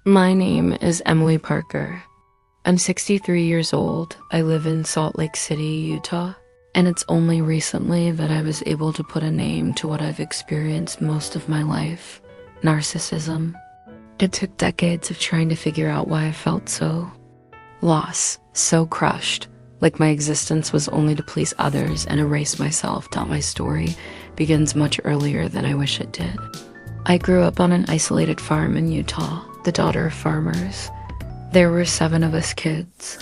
My name is Emily Parker. I'm 63 years old. I live in Salt Lake City, Utah. And it's only recently that I was able to put a name to what I've experienced most of my life: narcissism. It took decades of trying to figure out why I felt so lost, so crushed, like my existence was only to please others and erase myself, till my story begins much earlier than I wish it did. I grew up on an isolated farm in Utah, the daughter of farmers. There were 7 of us kids.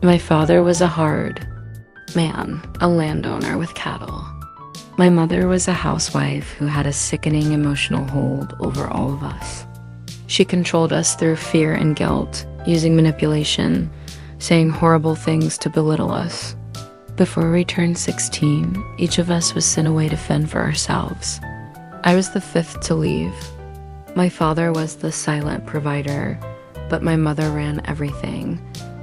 My father was a hard man, a landowner with cattle. My mother was a housewife who had a sickening emotional hold over all of us. She controlled us through fear and guilt, using manipulation, saying horrible things to belittle us. Before we turned 16, each of us was sent away to fend for ourselves. I was the 5th to leave. My father was the silent provider, but my mother ran everything,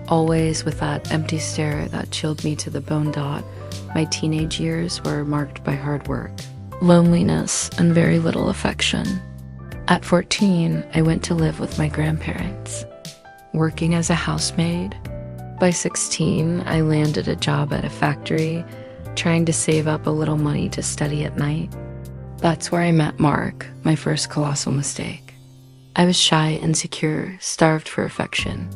always with that empty stare that chilled me to the bone. My teenage years were marked by hard work, loneliness, and very little affection. At 14, I went to live with my grandparents, working as a housemaid. By 16, I landed a job at a factory, trying to save up a little money to study at night. That's where I met Mark, my first colossal mistake. I was shy, insecure, starved for affection.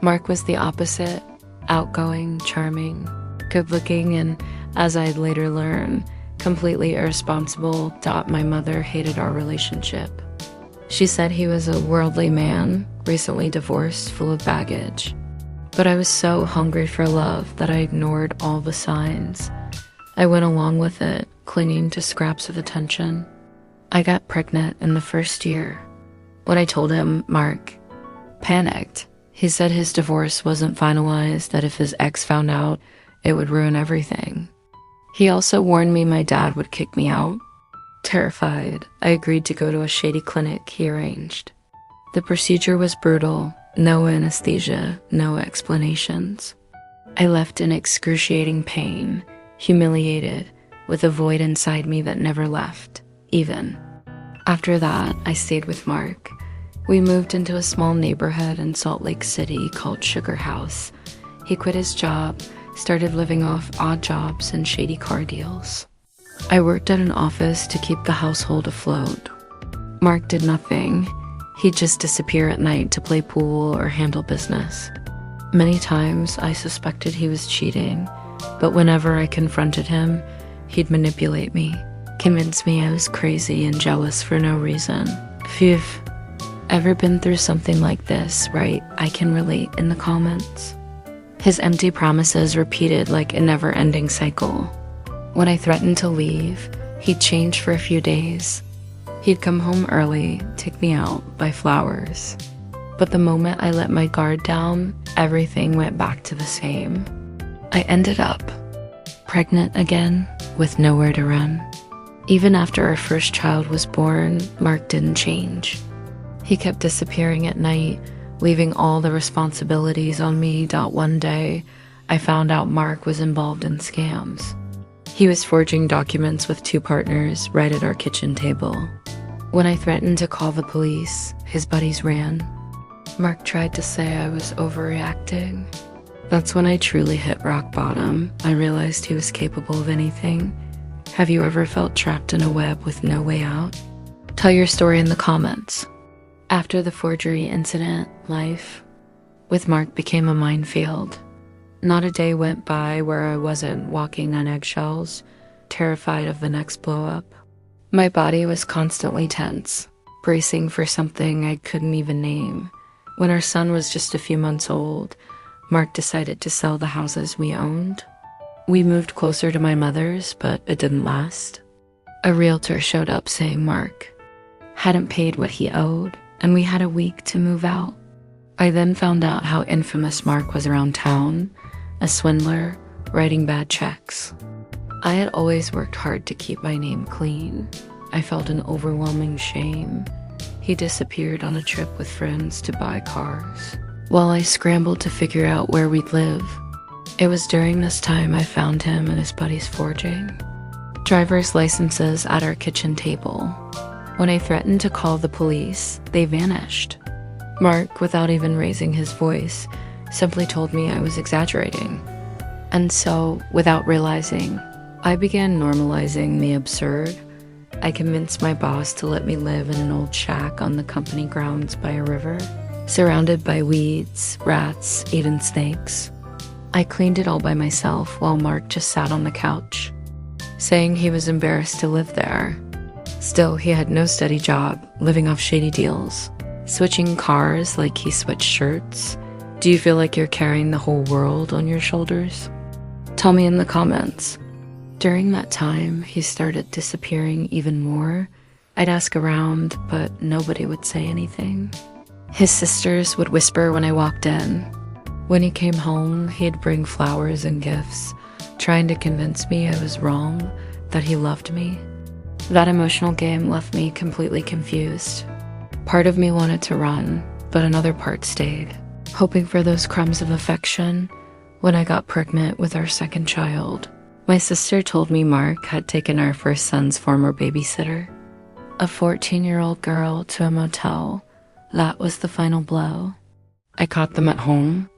Mark was the opposite: outgoing, charming, good-looking, and, as I'd later learn, completely irresponsible. My mother hated our relationship. She said he was a worldly man, recently divorced, full of baggage. But I was so hungry for love that I ignored all the signs. I went along with it, clinging to scraps of attention. I got pregnant in the first year. When I told him, Mark panicked. He said his divorce wasn't finalized, that if his ex found out, it would ruin everything. He also warned me my dad would kick me out. Terrified, I agreed to go to a shady clinic he arranged. The procedure was brutal, no anesthesia, no explanations. I left in excruciating pain, humiliated, with a void inside me that never left, even. After that, I stayed with Mark. We moved into a small neighborhood in Salt Lake City called Sugar House. He quit his job, started living off odd jobs and shady car deals. I worked at an office to keep the household afloat. Mark did nothing. He'd just disappear at night to play pool or handle business. Many times I suspected he was cheating, but whenever I confronted him, he'd manipulate me, convince me I was crazy and jealous for no reason. If you've ever been through something like this, right, I can relate in the comments. His empty promises repeated like a never-ending cycle. When I threatened to leave, he'd change for a few days. He'd come home early, take me out, buy flowers. But the moment I let my guard down, everything went back to the same. I ended up pregnant again, with nowhere to run. Even after our first child was born, Mark didn't change. He kept disappearing at night, leaving all the responsibilities on me. One day, I found out Mark was involved in scams. He was forging documents with 2 partners right at our kitchen table. When I threatened to call the police, his buddies ran. Mark tried to say I was overreacting. That's when I truly hit rock bottom. I realized he was capable of anything. Have you ever felt trapped in a web with no way out? Tell your story in the comments. After the forgery incident, life with Mark became a minefield. Not a day went by where I wasn't walking on eggshells, terrified of the next blow-up. My body was constantly tense, bracing for something I couldn't even name. When our son was just a few months old, Mark decided to sell the houses we owned. We moved closer to my mother's, but it didn't last. A realtor showed up saying Mark hadn't paid what he owed, and we had a week to move out. I then found out how infamous Mark was around town, a swindler, writing bad checks. I had always worked hard to keep my name clean. I felt an overwhelming shame. He disappeared on a trip with friends to buy cars, while I scrambled to figure out where we'd live. It was during this time I found him and his buddies forging driver's licenses at our kitchen table. When I threatened to call the police, they vanished. Mark, without even raising his voice, simply told me I was exaggerating. And so, without realizing, I began normalizing the absurd. I convinced my boss to let me live in an old shack on the company grounds by a river, surrounded by weeds, rats, even snakes. I cleaned it all by myself while Mark just sat on the couch, saying he was embarrassed to live there. Still, he had no steady job, living off shady deals, switching cars like he switched shirts. Do you feel like you're carrying the whole world on your shoulders? Tell me in the comments. During that time, he started disappearing even more. I'd ask around, but nobody would say anything. His sisters would whisper when I walked in. When he came home, he'd bring flowers and gifts, trying to convince me I was wrong, that he loved me. That emotional game left me completely confused. Part of me wanted to run, but another part stayed, hoping for those crumbs of affection. When I got pregnant with our second child, my sister told me Mark had taken our first son's former babysitter, a 14-year-old girl, to a motel. That was the final blow. I caught them at home.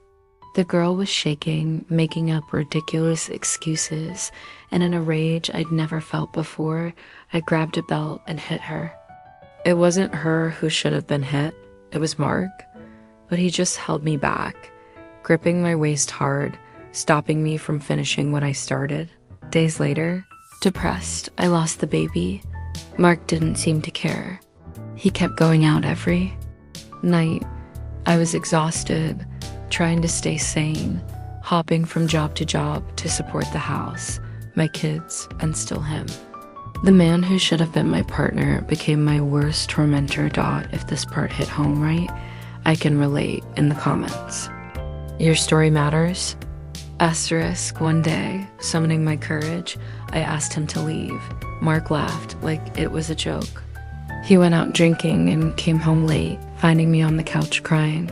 The girl was shaking, making up ridiculous excuses, and in a rage I'd never felt before, I grabbed a belt and hit her. It wasn't her who should have been hit, it was Mark, but he just held me back, gripping my waist hard, stopping me from finishing what I started. Days later, depressed, I lost the baby. Mark didn't seem to care. He kept going out every night. I was exhausted, trying to stay sane, hopping from job to job to support the house, my kids, and still him. The man who should have been my partner became my worst tormentor. If this part hit home right, I can relate in the comments. Your story matters. Asterisk, one day, summoning my courage, I asked him to leave. Mark laughed like it was a joke. He went out drinking and came home late, finding me on the couch crying.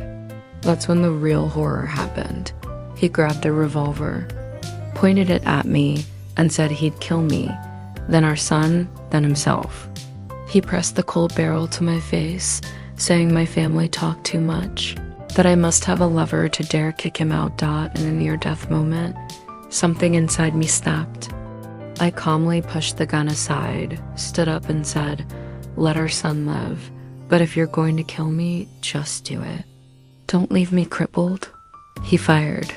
That's when the real horror happened. He grabbed a revolver, pointed it at me, and said he'd kill me, then our son, then himself. He pressed the cold barrel to my face, saying my family talked too much, that I must have a lover to dare kick him out. In a near-death moment, something inside me snapped. I calmly pushed the gun aside, stood up and said, "Let our son live, but if you're going to kill me, just do it. Don't leave me crippled." He fired.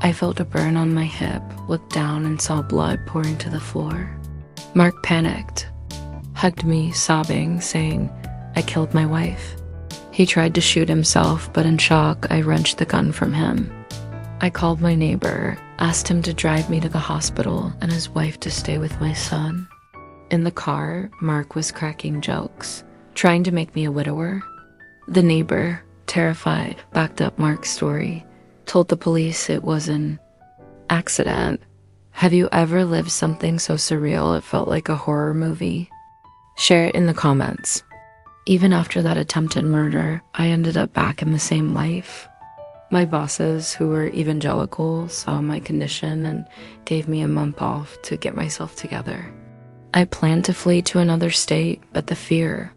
I felt a burn on my hip, looked down and saw blood pouring to the floor. Mark panicked, hugged me, sobbing, saying, "I killed my wife." He tried to shoot himself, but in shock, I wrenched the gun from him. I called my neighbor, asked him to drive me to the hospital and his wife to stay with my son. In the car, Mark was cracking jokes, trying to make me a widower. The neighbor, terrified, backed up Mark's story, told the police it was an accident. Have you ever lived something so surreal it felt like a horror movie? Share it in the comments. Even after that attempted murder, I ended up back in the same life. My bosses, who were evangelical, saw my condition and gave me a month off to get myself together. I planned to flee to another state, but the fear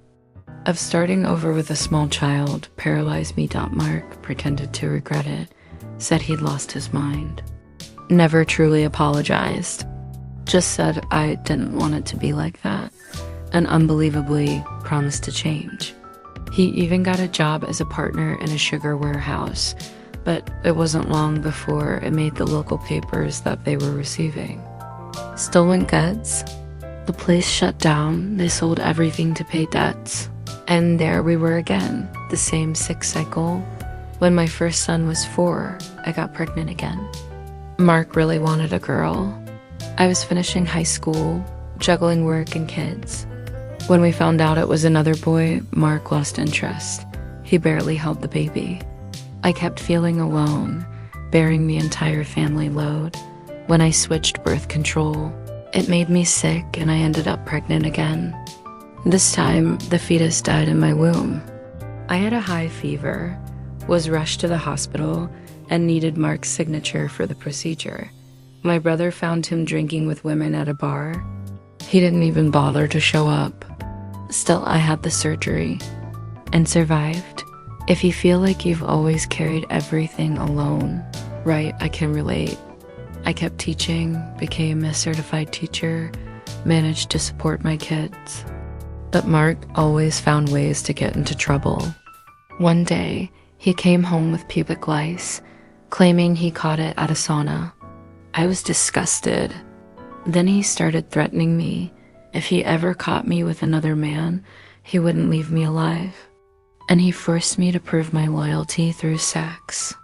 of starting over with a small child paralyzed me. Mark pretended to regret it, said he'd lost his mind. Never truly apologized, just said I didn't want it to be like that, and unbelievably promised to change. He even got a job as a partner in a sugar warehouse, but it wasn't long before it made the local papers that they were receiving stolen goods. The place shut down, they sold everything to pay debts. And there we were again, the same sick cycle. When my first son was 4, I got pregnant again. Mark really wanted a girl. I was finishing high school, juggling work and kids. When we found out it was another boy, Mark lost interest. He barely held the baby. I kept feeling alone, bearing the entire family load. When I switched birth control, it made me sick and I ended up pregnant again. This time, the fetus died in my womb. I had a high fever, was rushed to the hospital, and needed Mark's signature for the procedure. My brother found him drinking with women at a bar. He didn't even bother to show up. Still, I had the surgery and survived. If you feel like you've always carried everything alone, right, I can relate. I kept teaching, became a certified teacher, managed to support my kids. But Mark always found ways to get into trouble. One day, he came home with pubic lice, claiming he caught it at a sauna. I was disgusted. Then he started threatening me. If he ever caught me with another man, he wouldn't leave me alive. And he forced me to prove my loyalty through sex.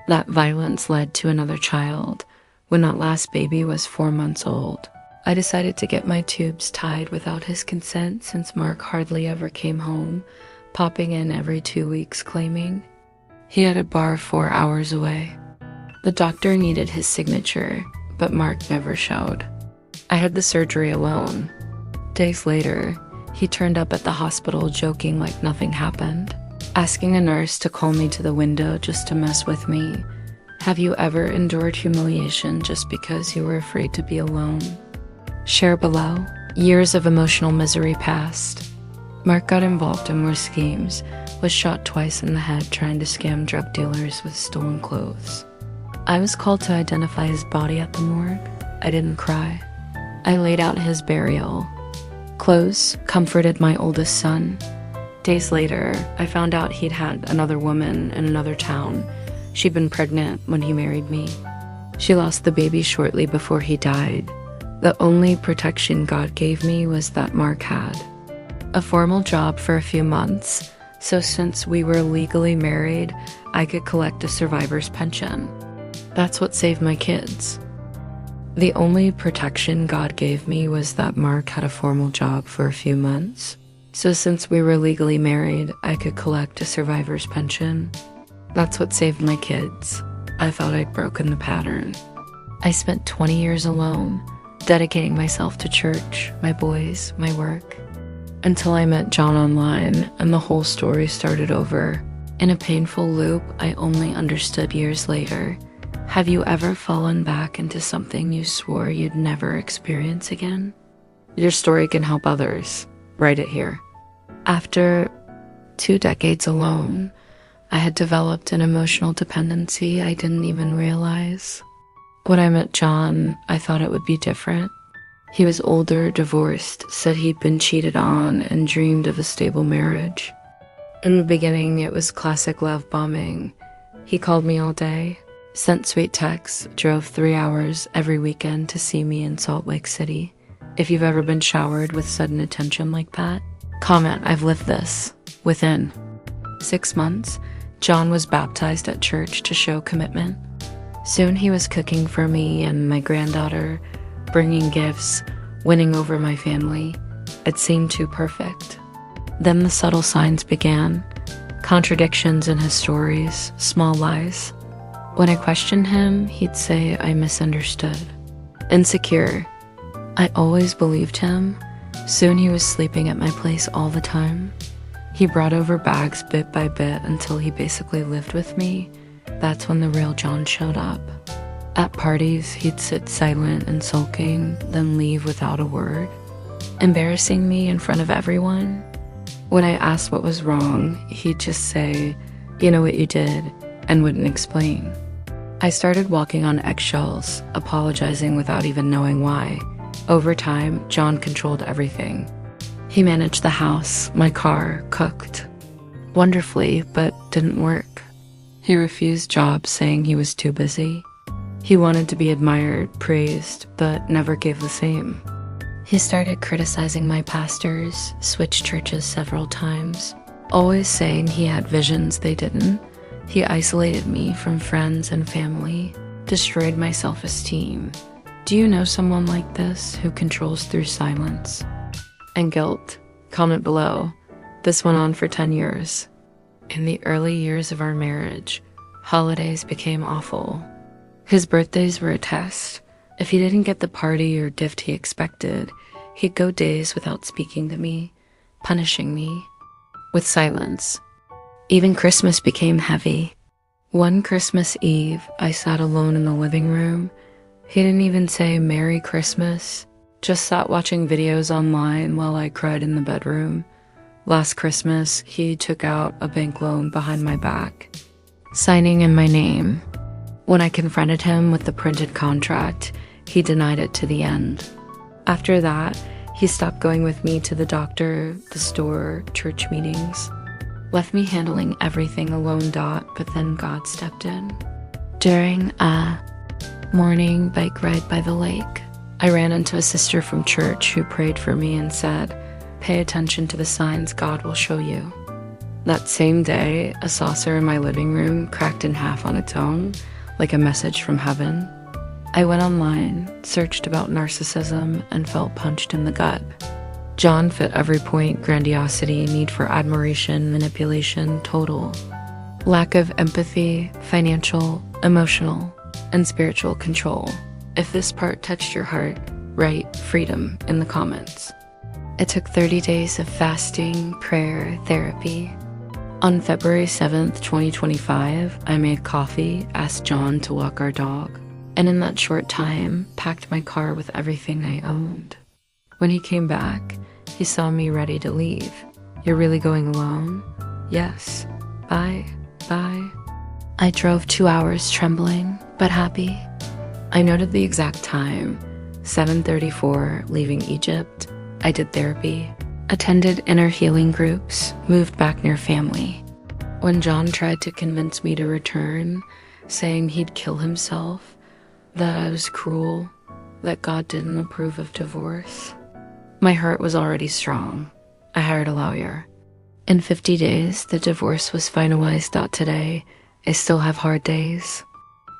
That violence led to another child. When that last baby was 4 months old, I decided to get my tubes tied without his consent since Mark hardly ever came home, popping in every 2 weeks claiming he had a bar 4 hours away. The doctor needed his signature, but Mark never showed. I had the surgery alone. Days later, he turned up at the hospital joking like nothing happened, asking a nurse to call me to the window just to mess with me. Have you ever endured humiliation just because you were afraid to be alone? Share below. Years of emotional misery passed. Mark got involved in more schemes, was shot twice in the head trying to scam drug dealers with stolen clothes. I was called to identify his body at the morgue. I didn't cry. I laid out his burial. Close comforted my oldest son. Days later, I found out he'd had another woman in another town. She'd been pregnant when he married me. She lost the baby shortly before he died. The only protection God gave me was that Mark had a formal job for a few months, so since we were legally married, I could collect a survivor's pension. That's what saved my kids. The only protection God gave me was that Mark had a formal job for a few months, so since we were legally married, I could collect a survivor's pension. That's what saved my kids. I thought I'd broken the pattern. I spent 20 years alone, dedicating myself to church, my boys, my work, until I met John online and the whole story started over. In a painful loop I only understood years later. Have you ever fallen back into something you swore you'd never experience again? Your story can help others. Write it here. After 2 decades alone, I had developed an emotional dependency I didn't even realize. When I met John, I thought it would be different. He was older, divorced, said he'd been cheated on, and dreamed of a stable marriage. In the beginning, it was classic love bombing. He called me all day, sent sweet texts, drove 3 hours every weekend to see me in Salt Lake City. If you've ever been showered with sudden attention like that, comment, I've lived this. Within 6 months, John was baptized at church to show commitment. Soon he was cooking for me and my granddaughter, bringing gifts, winning over my family. It seemed too perfect. Then the subtle signs began, contradictions in his stories, small lies. When I questioned him, he'd say I misunderstood. Insecure. I always believed him. Soon he was sleeping at my place all the time. He brought over bags bit by bit until he basically lived with me. That's when the real John showed up. At parties, he'd sit silent and sulking, then leave without a word, embarrassing me in front of everyone. When I asked what was wrong, he'd just say, "You know what you did," and wouldn't explain. I started walking on eggshells, apologizing without even knowing why. Over time, John controlled everything. He managed the house, my car, cooked. Wonderfully, but didn't work. He refused jobs saying he was too busy. He wanted to be admired, praised, but never gave the same. He started criticizing my pastors, switched churches several times, always saying he had visions they didn't. He isolated me from friends and family, destroyed my self-esteem. Do you know someone like this who controls through silence and guilt? Comment below. This went on for 10 years. In the early years of our marriage, holidays became awful. His birthdays were a test. If he didn't get the party or gift he expected, he'd go days without speaking to me, punishing me with silence. Even Christmas became heavy. One Christmas Eve, I sat alone in the living room. He didn't even say Merry Christmas, just sat watching videos online while I cried in the bedroom. Last Christmas, he took out a bank loan behind my back, signing in my name. When I confronted him with the printed contract, he denied it to the end. After that, he stopped going with me to the doctor, the store, church meetings. Left me handling everything alone. But then God stepped in. During a morning bike ride by the lake, I ran into a sister from church who prayed for me and said, "Pay attention to the signs God will show you." That same day, a saucer in my living room cracked in half on its own, like a message from heaven. I went online, searched about narcissism, and felt punched in the gut. John fit every point: grandiosity, need for admiration, manipulation, total. Lack of empathy, financial, emotional, and spiritual control. If this part touched your heart, write freedom in the comments. It took 30 days of fasting, prayer, therapy. On February 7th, 2025, I made coffee, asked John to walk our dog, and in that short time, packed my car with everything I owned. When he came back, he saw me ready to leave. "You're really going alone?" "Yes. Bye. Bye." I drove 2 hours trembling, but happy. I noted the exact time, 7:34, leaving Egypt. I did therapy, attended inner healing groups, moved back near family. When John tried to convince me to return, saying he'd kill himself, that I was cruel, that God didn't approve of divorce, my heart was already strong. I hired a lawyer. In 50 days, the divorce was finalized. Today, I still have hard days.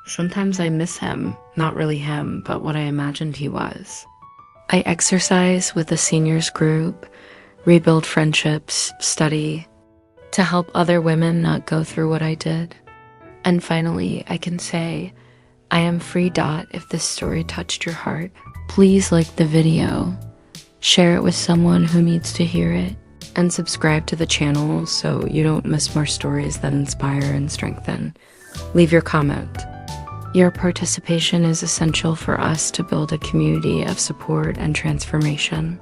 Sometimes I miss him, not really him, but what I imagined he was. I exercise with a seniors group, rebuild friendships, study, to help other women not go through what I did. And finally, I can say, I am free. If this story touched your heart, please like the video, share it with someone who needs to hear it, and subscribe to the channel so you don't miss more stories that inspire and strengthen. Leave your comment. Your participation is essential for us to build a community of support and transformation.